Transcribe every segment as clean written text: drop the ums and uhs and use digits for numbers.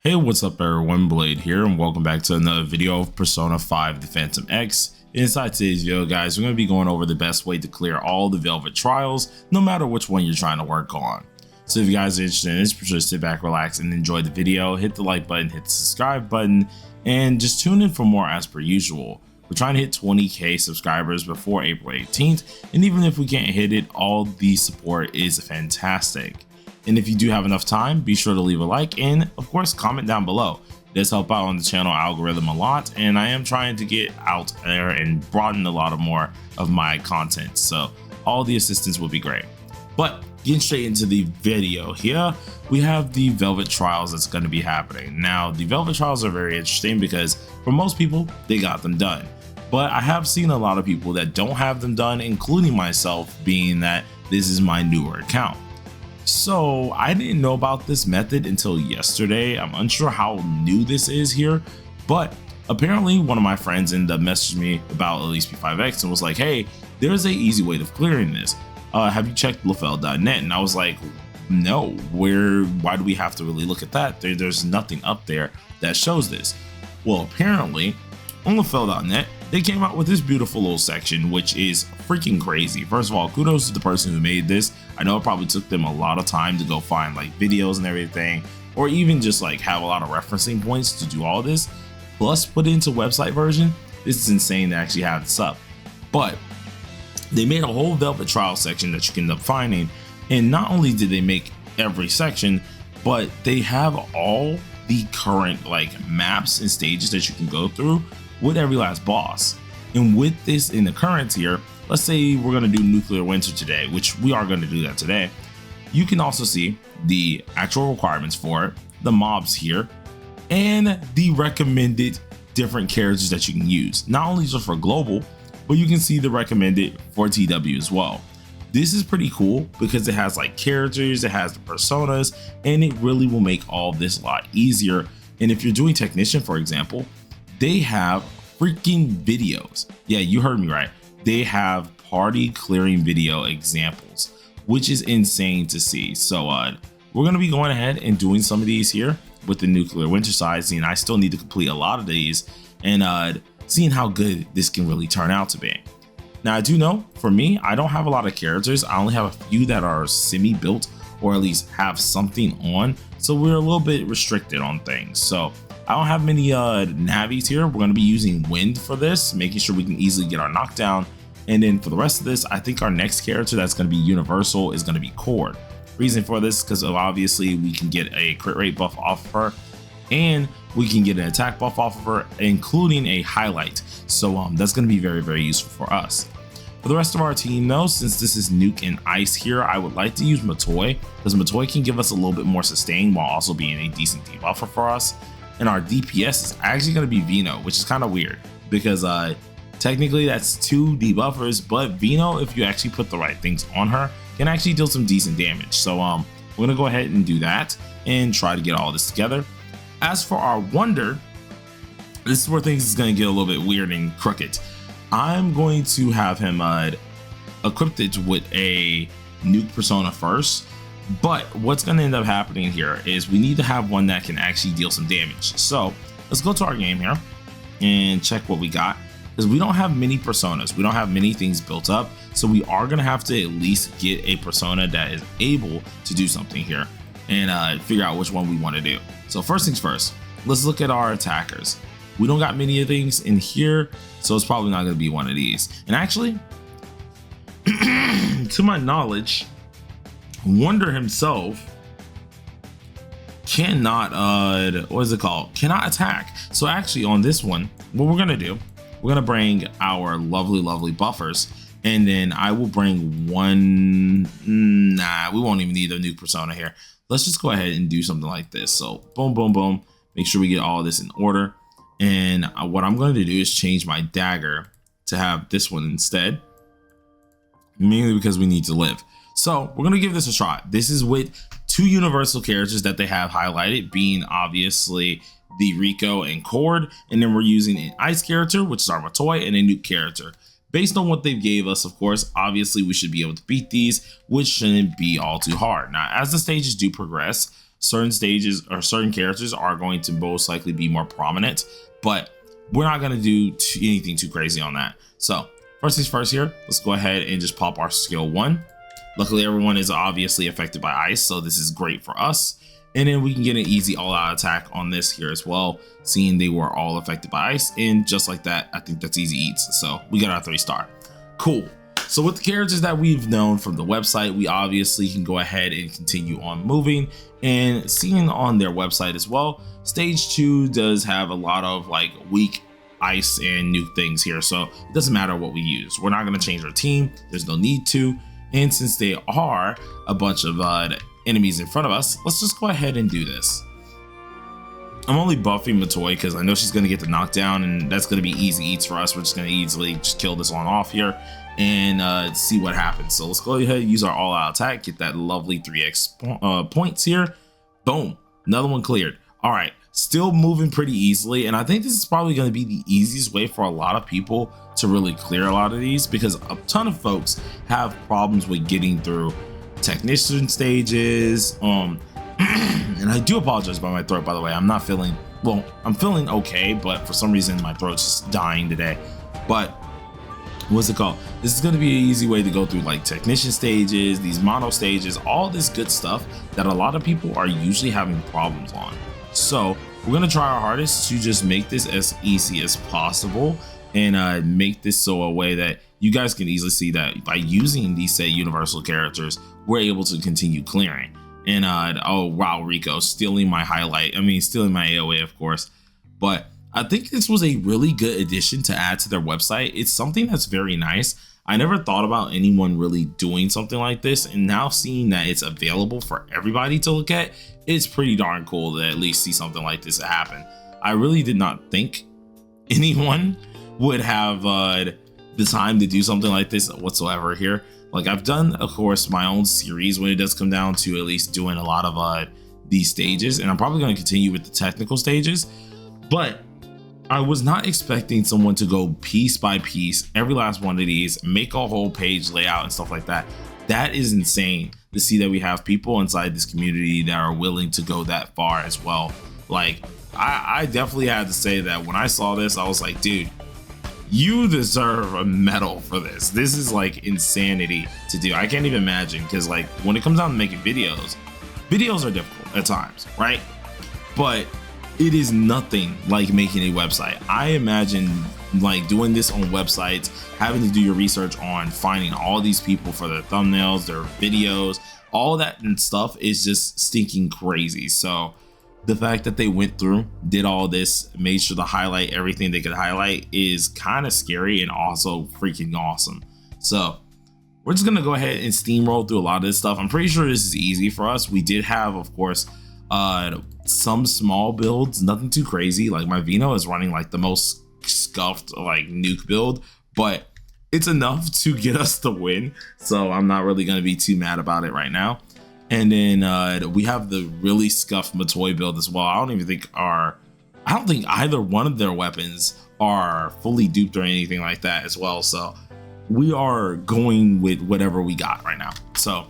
Hey, what's up everyone, Blade here, and welcome back to another video of Persona 5 The Phantom X. Inside today's video, guys, we're going to be going over the best way to clear all the Velvet Trials, no matter which one you're trying to work on. So if you guys are interested in this, just sit back, relax, and enjoy the video. Hit the like button, hit the subscribe button, and just tune in for more as per usual. We're trying to hit 20k subscribers before April 18th, and even if we can't hit it, all the support is fantastic. And if you do have enough time, be sure to leave a like and of course comment down below. This helps out on the channel algorithm a lot, and I am trying to get out there and broaden a lot more of my content, so all the assistance would be great. But getting straight into the video here, we have the Velvet Trials that's going to be happening. Now the Velvet Trials are very interesting because for most people they got them done, but I have seen a lot of people that don't have them done, including myself, being that this is my newer account. So I didn't know about this method until yesterday. I'm unsure how new this is here, but apparently one of my friends ended up messaging me about LUFEL and was like, hey, there's a easy way of clearing this. Have you checked LUFEL.net? And I was like, no, why do we have to really look at that? There's nothing up there that shows this. Well, apparently on LUFEL.net, they came out with this beautiful little section, which is freaking crazy. First of all, kudos to the person who made this. I know it probably took them a lot of time to go find like videos and everything, or even just like have a lot of referencing points to do all this, plus put it into website version. This is insane to actually have this up. But they made a whole Velvet Trial section that you can end up finding, and not only did they make every section, but they have all the current like maps and stages that you can go through with every last boss. And with this in the current tier, let's say we're going to do Nuclear Winter today, which we are going to do that today. You can also see the actual requirements for it, the mobs here, and the recommended different characters that you can use, not only just for global, but you can see the recommended for TW as well. This is pretty cool because it has like characters, it has the personas, and it really will make all this a lot easier. And if you're doing Technician, for example, they have freaking videos. Yeah, you heard me right. They have party clearing video examples, which is insane to see. So we're going to be going ahead and doing some of these here with the Nuclear Winter side, and I still need to complete a lot of these and seeing how good this can really turn out to be. Now I do know for me, I don't have a lot of characters. I only have a few that are semi-built or at least have something on, so we're a little bit restricted on things. So I don't have many navies here. We're going to be using Wind for this, making sure we can easily get our knockdown. And then for the rest of this, I think our next character that's going to be universal is going to be Cord. Reason for this, because obviously we can get a crit rate buff off of her, and we can get an attack buff off of her, including a highlight. So that's going to be very, very useful for us. For the rest of our team though, since this is Nuke and Ice here, I would like to use Matoi, because Matoi can give us a little bit more sustain while also being a decent debuffer for us. And our DPS is actually going to be Vino, which is kind of weird because technically that's 2 debuffers, but Vino, if you actually put the right things on her, can actually deal some decent damage. So we're going to go ahead and do that and try to get all this together. As for our Wonder, this is where things is going to get a little bit weird and crooked. I'm going to have him equipped it with a Nuke persona first. But what's going to end up happening here is we need to have one that can actually deal some damage. So let's go to our game here and check what we got, because we don't have many personas. We don't have many things built up. So we are going to have to at least get a persona that is able to do something here and figure out which one we want to do. So first things first, let's look at our attackers. We don't got many of things in here, so it's probably not going to be one of these. And actually, to my knowledge, Wonder himself cannot cannot attack. So actually on this one, what we're gonna do, we're gonna bring our lovely buffers, and then I will bring one. We won't even need a Nuke persona here. Let's just go ahead and do something like this. So boom, boom, boom, make sure we get all this in order. And what I'm going to do is change my dagger to have this one instead, mainly because we need to live. So we're going to give this a try. This is with 2 universal characters that they have highlighted, being obviously the Rico and Cord, and then we're using an Ice character, which is our Matoi, and a Nuke character. Based on what they gave us, of course, obviously we should be able to beat these, which shouldn't be all too hard. Now, as the stages do progress, certain stages or certain characters are going to most likely be more prominent, but we're not going to do anything too crazy on that. So first things first here, let's go ahead and just pop our skill 1. Luckily, everyone is obviously affected by ice, so this is great for us. And then we can get an easy all-out attack on this here as well, seeing they were all affected by ice. And just like that, I think that's easy eats. So we got our 3-star. Cool. So with the characters that we've known from the website, we obviously can go ahead and continue on moving. And seeing on their website as well, stage 2 does have a lot of like weak ice and nuke things here. So it doesn't matter what we use. We're not going to change our team. There's no need to. And since they are a bunch of enemies in front of us, let's just go ahead and do this. I'm only buffing Matoy because I know she's going to get the knockdown, and that's going to be easy eats for us. We're just going to easily just kill this one off here and see what happens. So let's go ahead and use our all-out attack, get that lovely 3x points here. Boom, another one cleared. All right, still moving pretty easily, and I think this is probably going to be the easiest way for a lot of people to really clear a lot of these, because a ton of folks have problems with getting through technician stages. And I do apologize about my throat, by the way. I'm not feeling well. I'm feeling okay, but for some reason my throat's just dying today. But what's it called? This is going to be an easy way to go through like technician stages, these mono stages, all this good stuff that a lot of people are usually having problems on. So we're going to try our hardest to just make this as easy as possible and make this so a way that you guys can easily see that by using these say universal characters, we're able to continue clearing. And oh wow, Rico stealing my highlight. I mean, stealing my AOA, of course. But I think this was a really good addition to add to their website. It's something that's very nice. I never thought about anyone really doing something like this, and now seeing that it's available for everybody to look at, it's pretty darn cool to at least see something like this happen. I really did not think anyone would have the time to do something like this whatsoever here. Like, I've done, of course, my own series when it does come down to at least doing a lot of these stages, and I'm probably going to continue with the technical stages, but I was not expecting someone to go piece by piece, every last one of these, make a whole page layout and stuff like that. That is insane to see that we have people inside this community that are willing to go that far as well. Like, I definitely had to say that when I saw this, I was like, dude, you deserve a medal for this. This is like insanity to do. I can't even imagine, because like when it comes down to making videos are difficult at times, right? But it is nothing like making a website. I imagine like doing this on websites, having to do your research on finding all these people for their thumbnails, their videos, all that and stuff is just stinking crazy. So the fact that they went through, did all this, made sure to highlight everything they could highlight is kind of scary and also freaking awesome. So we're just gonna go ahead and steamroll through a lot of this stuff. I'm pretty sure this is easy for us. We did have, of course, some small builds, nothing too crazy. Like my Vino is running like the most scuffed like nuke build, but it's enough to get us the win. So I'm not really gonna be too mad about it right now. And then we have the really scuffed Matoy build as well. I don't think either one of their weapons are fully duped or anything like that as well. So we are going with whatever we got right now. So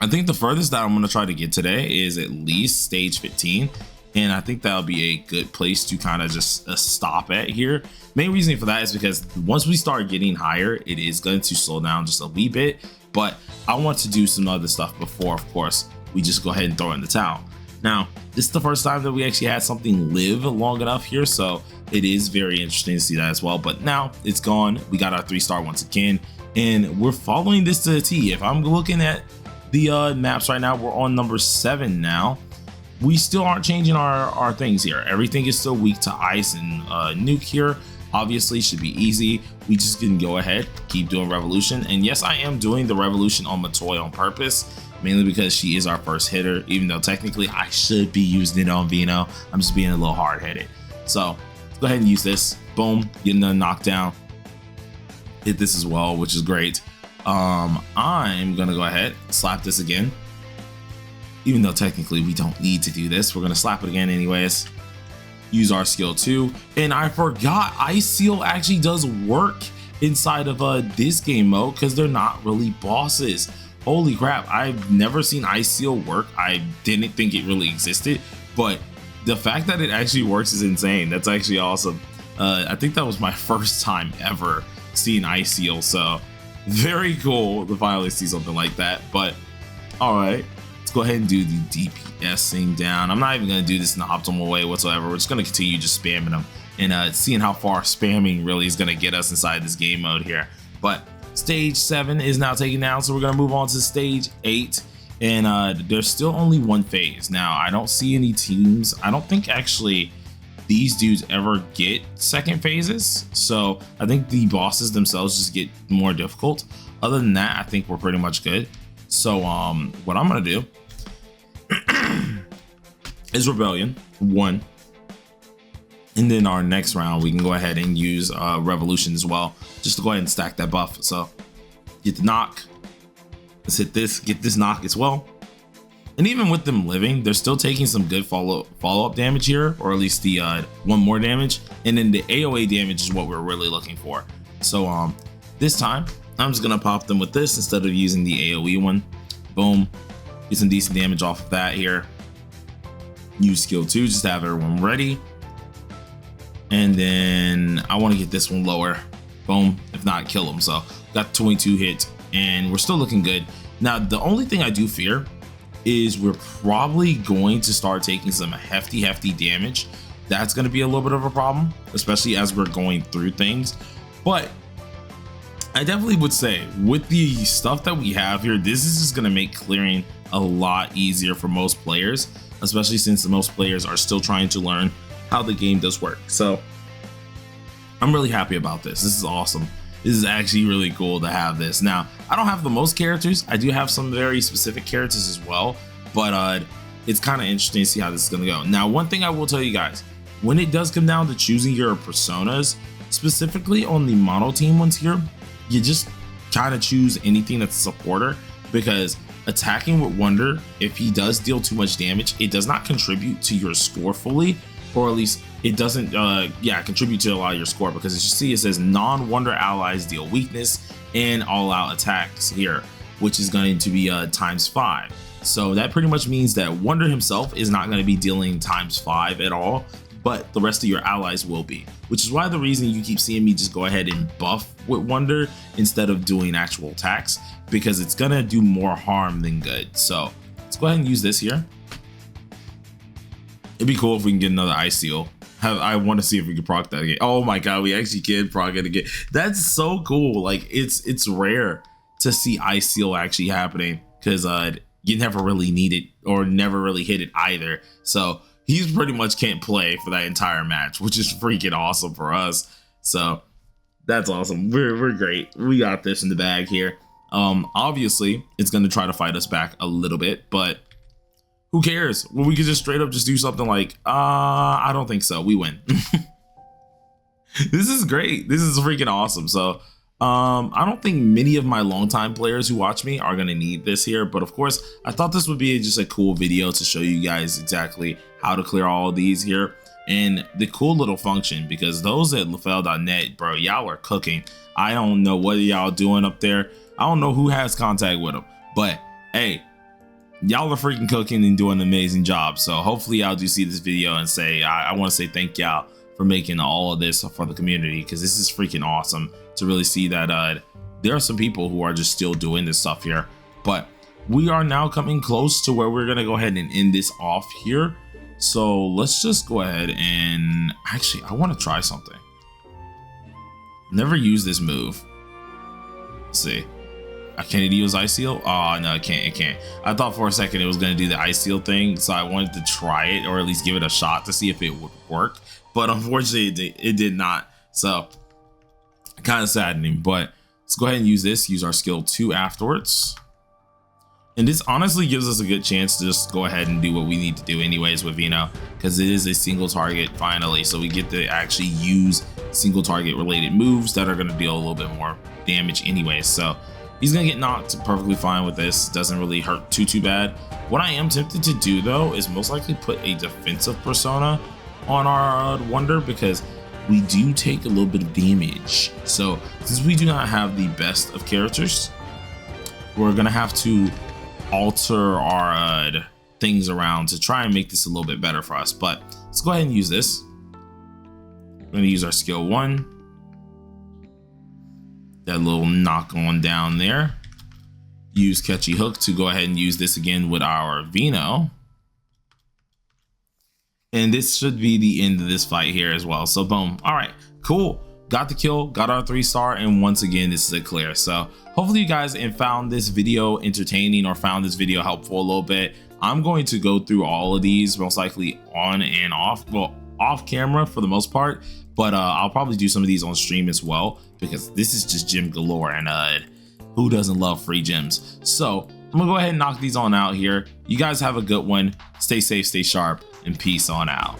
I think the furthest that I'm going to try to get today is at least stage 15. And I think that'll be a good place to kind of just stop at here. Main reason for that is because once we start getting higher, it is going to slow down just a wee bit. But I want to do some other stuff before, of course, we just go ahead and throw in the towel. Now, this is the first time that we actually had something live long enough here, so it is very interesting to see that as well. But now it's gone. We got our 3-star once again, and we're following this to the T. If I'm looking at the maps right now, we're on number 7 now. We still aren't changing our things here. Everything is still weak to ice and nuke here. Obviously should be easy. We just can go ahead, keep doing revolution. And yes, I am doing the revolution on Matoy on purpose, mainly because she is our first hitter, even though technically I should be using it on Vino. I'm just being a little hard-headed. So let's go ahead and use this. Boom, getting a knockdown. Hit this as well, which is great. I'm gonna go ahead, slap this again. Even though technically we don't need to do this, we're gonna slap it again anyways. Use our skill 2, and I forgot Ice Seal actually does work inside of this game mode because they're not really bosses. Holy crap, I've never seen Ice Seal work. I didn't think it really existed, but the fact that it actually works is insane. That's actually awesome. I think that was my first time ever seeing Ice Seal, so very cool to finally see something like that. But all right, let's go ahead and do the DPSing down. I'm not even going to do this in the optimal way whatsoever. We're just going to continue just spamming them and seeing how far spamming really is going to get us inside this game mode here. But stage 7 is now taken down, so we're going to move on to stage 8. And there's still only one phase. Now, I don't see any teams. I don't think actually these dudes ever get second phases. So I think the bosses themselves just get more difficult. Other than that, I think we're pretty much good. So what I'm going to do is Rebellion 1. And then our next round, we can go ahead and use Revolution as well, just to go ahead and stack that buff. So get the knock. Let's hit this, get this knock as well. And even with them living, they're still taking some good follow-up damage here, or at least the one more damage. And then the AoE damage is what we're really looking for. So this time, I'm just gonna pop them with this instead of using the AoE one. Boom, get some decent damage off of that here. Use skill 2, just to have everyone ready. And then I want to get this one lower. Boom, if not, kill them. So got 22 hits. And we're still looking good. Now, the only thing I do fear is we're probably going to start taking some hefty damage. That's going to be a little bit of a problem, especially as we're going through things. But I definitely would say with the stuff that we have here, this is just going to make clearing a lot easier for most players, especially since most players are still trying to learn how the game does work. So I'm really happy about this. This is awesome. This is actually really cool to have this. Now, I don't have the most characters. I do have some very specific characters as well, but it's kind of interesting to see how this is gonna go. Now, one thing I will tell you guys, when it does come down to choosing your personas, specifically on the mono team ones here, you just kind of choose anything that's a supporter, because attacking with Wonder, if he does deal too much damage, it does not contribute to your score fully, or at least it doesn't contribute to a lot of your score, because as you see, it says non-Wonder allies deal weakness and all-out attacks here, which is going to be ×5. So that pretty much means that Wonder himself is not going to be dealing ×5 at all, but the rest of your allies will be, which is why the reason you keep seeing me just go ahead and buff with Wonder instead of doing actual attacks, because it's gonna do more harm than good. So let's go ahead and use this here. It'd be cool if we can get another Ice Seal. I want to see if we can proc that again. Oh my god, we actually can proc it again. That's so cool. Like it's rare to see Ice Seal actually happening, because you never really need it or never really hit it either. So he's pretty much can't play for that entire match, which is freaking awesome for us. So that's awesome. We're great. We got this in the bag here. Obviously it's going to try to fight us back a little bit, but who cares? Well, we could just straight up just do something like, I don't think so. We win. This is great. This is freaking awesome. So I don't think many of my longtime players who watch me are going to need this here. But of course, I thought this would be just a cool video to show you guys exactly how to clear all of these here. And the cool little function, because those at LUFEL.net, bro, y'all are cooking. I don't know what y'all doing up there. I don't know who has contact with them. But hey, y'all are freaking cooking and doing an amazing job. So hopefully y'all do see this video and say, I want to say thank y'all for making all of this for the community, because this is freaking awesome to really see that there are some people who are just still doing this stuff here. But we are now coming close to where we're going to go ahead and end this off here. So let's just go ahead and actually, I want to try something. Never use this move. Let's see. Can it use Ice Seal? Oh no, it can't. It can't. I thought for a second it was going to do the Ice Seal thing, so I wanted to try it, or at least give it a shot to see if it would work. But unfortunately, it did not. So kind of saddening. But let's go ahead and use this. Use our skill 2 afterwards. And this honestly gives us a good chance to just go ahead and do what we need to do anyways with Vino, because it is a single target finally. So we get to actually use single target related moves that are going to deal a little bit more damage anyways. So he's gonna get knocked perfectly fine with this. Doesn't really hurt too bad. What I am tempted to do though is most likely put a defensive persona on our Wonder, because we do take a little bit of damage. So since we do not have the best of characters, we're gonna have to alter our things around to try and make this a little bit better for us. But let's go ahead and use this. We're gonna use our skill 1. That little knock on down there. Use catchy hook to go ahead and use this again with our Vino. And this should be the end of this fight here as well. So boom. All right, cool. Got the kill, got our 3-star, and once again, this is a clear. So hopefully you guys found this video entertaining or found this video helpful a little bit. I'm going to go through all of these most likely on and off, well, off camera for the most part, but I'll probably do some of these on stream as well, because this is just gem galore, and who doesn't love free gems? So I'm gonna go ahead and knock these on out here. You guys have a good one. Stay safe, stay sharp, and peace on out.